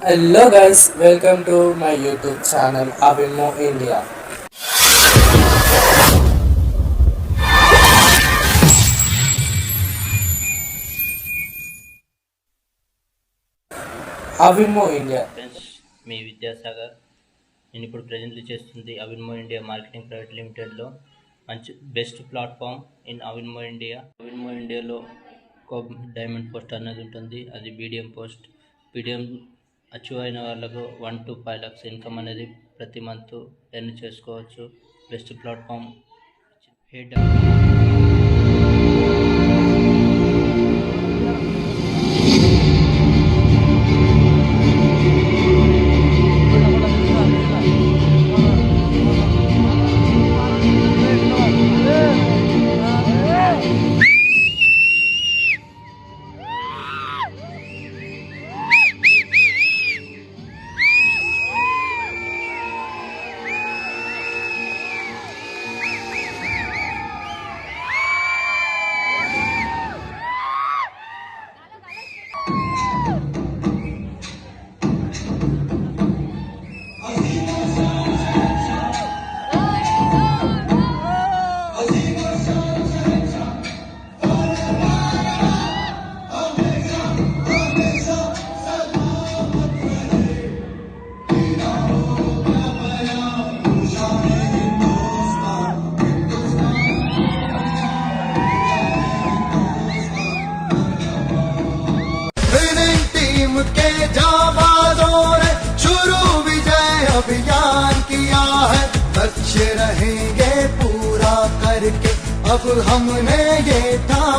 Hello guys, welcome to my YouTube channel Avimo India. Avimo India. Friends, మీ విద్యాసాగర్. నేను ఇప్పుడు presently చేస్తుంది Avinmo India marketing private లిమిటెడ్లో మంచి best platform in Avinmo India. Avinmo ఇండియాలో ఒక డైమండ్ పోస్ట్ అనేది ఉంటుంది. అది బీడిఎం పోస్ట్. బీడిఎం అచీవ్ అయిన వాళ్ళకు 1 to 5 lakhs ఇన్కమ్ అనేది ప్రతి మంత్ ఎర్న్ చేసుకోవచ్చు. Best platform. హెడ్ के जाबाजों ने शुरू विजय अभियान किया है। लक्ष्य रहेंगे पूरा करके अब हमने ये ठान